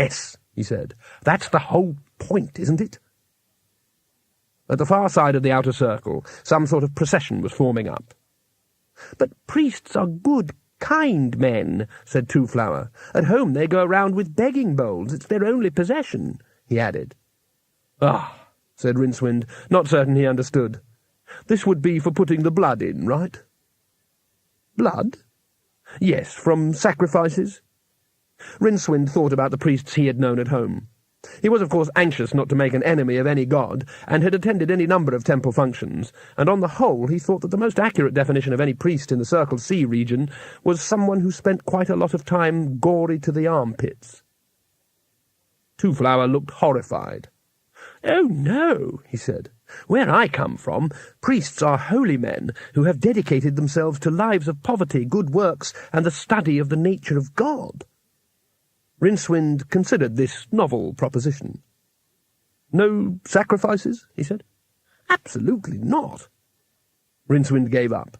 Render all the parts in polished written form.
Yes, he said. That's the whole point, isn't it? At the far side of the outer circle, some sort of procession was forming up. But priests are good, kind men, said Two-Flower. At home they go around with begging bowls. It's their only possession, he added. Ah, said Rincewind, not certain he understood. This would be for putting the blood in, right? Blood? Yes, from sacrifices. Rincewind thought about the priests he had known at home. He was, of course, anxious not to make an enemy of any god, and had attended any number of temple functions, and on the whole he thought that the most accurate definition of any priest in the Circle C region was someone who spent quite a lot of time gory to the armpits. Two-Flower looked horrified. "Oh, no," he said. "Where I come from, priests are holy men who have dedicated themselves to lives of poverty, good works, and the study of the nature of God." Rincewind considered this novel proposition. "No sacrifices?" he said. "Absolutely not." Rincewind gave up.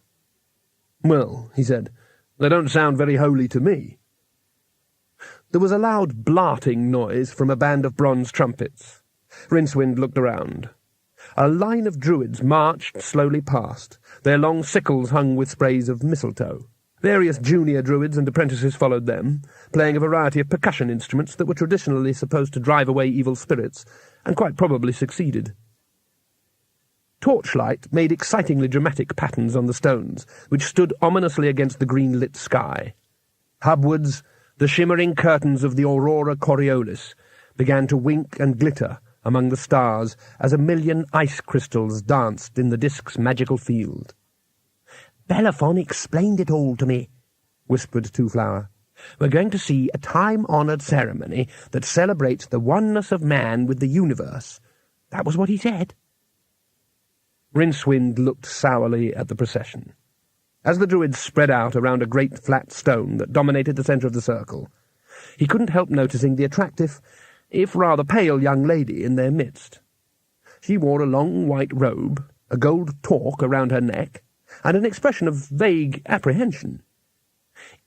"Well," he said, "they don't sound very holy to me." There was a loud blarting noise from a band of bronze trumpets. Rincewind looked around. A line of druids marched slowly past, their long sickles hung with sprays of mistletoe. Various junior druids and apprentices followed them, playing a variety of percussion instruments that were traditionally supposed to drive away evil spirits, and quite probably succeeded. Torchlight made excitingly dramatic patterns on the stones, which stood ominously against the green-lit sky. Hubwards, the shimmering curtains of the Aurora Coriolis began to wink and glitter among the stars as a million ice crystals danced in the disk's magical field. "Bellerophon explained it all to me," whispered Two-Flower. "We're going to see a time-honoured ceremony that celebrates the oneness of man with the universe. That was what he said." Rincewind looked sourly at the procession. As the druids spread out around a great flat stone that dominated the centre of the circle, he couldn't help noticing the attractive, if rather pale young lady in their midst. She wore a long white robe, a gold torque around her neck, and an expression of vague apprehension.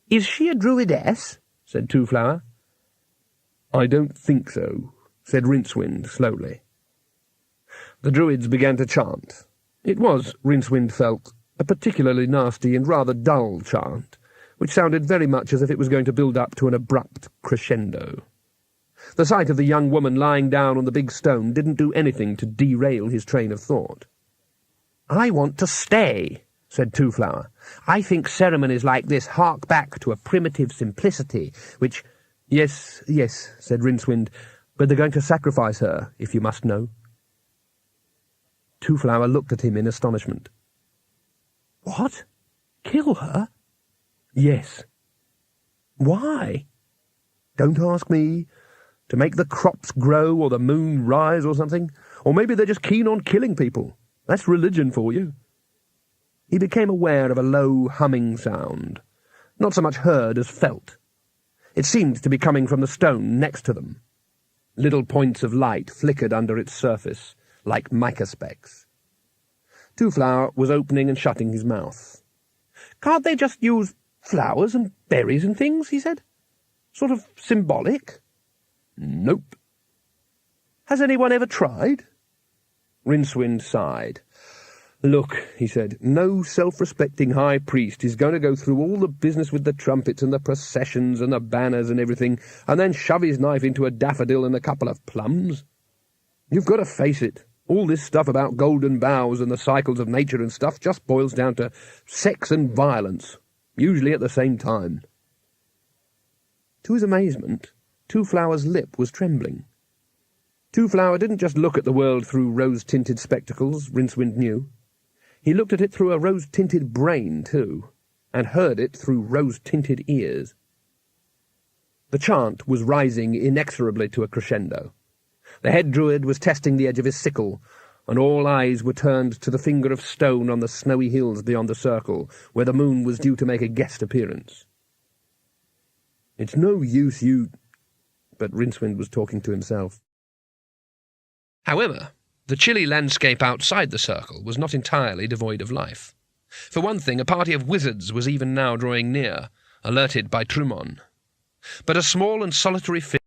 "Is she a druidess?" said Two-Flower. "I don't think so," said Rincewind slowly. The druids began to chant. It was, Rincewind felt, a particularly nasty and rather dull chant, which sounded very much as if it was going to build up to an abrupt crescendo. The sight of the young woman lying down on the big stone didn't do anything to derail his train of thought. "I want to stay," said Two-Flower. "I think ceremonies like this hark back to a primitive simplicity, which—" Yes, said Rincewind, "but they're going to sacrifice her, if you must know." Two-Flower looked at him in astonishment. "What? Kill her?" "Yes." "Why?" "Don't ask me. To make the crops grow or the moon rise or something. Or maybe they're just keen on killing people. That's religion for you." He became aware of a low humming sound, not so much heard as felt. It seemed to be coming from the stone next to them. Little points of light flickered under its surface, like mica specks. Two-Flower was opening and shutting his mouth. "Can't they just use flowers and berries and things?" he said. "Sort of symbolic?" "Nope." "Has anyone ever tried?" Rincewind sighed. "Look," he said, "no self-respecting high priest is going to go through all the business with the trumpets and the processions and the banners and everything, and then shove his knife into a daffodil and a couple of plums. You've got to face it. All this stuff about golden boughs and the cycles of nature and stuff just boils down to sex and violence, usually at the same time." To his amazement, Two-Flower's lip was trembling. Two-Flower didn't just look at the world through rose-tinted spectacles, Rincewind knew. He looked at it through a rose-tinted brain, too, and heard it through rose-tinted ears. The chant was rising inexorably to a crescendo. The head druid was testing the edge of his sickle, and all eyes were turned to the finger of stone on the snowy hills beyond the circle, where the moon was due to make a guest appearance. "It's no use you—" But Rincewind was talking to himself. However, the chilly landscape outside the circle was not entirely devoid of life. For one thing, a party of wizards was even now drawing near, alerted by Trumon. But a small and solitary figure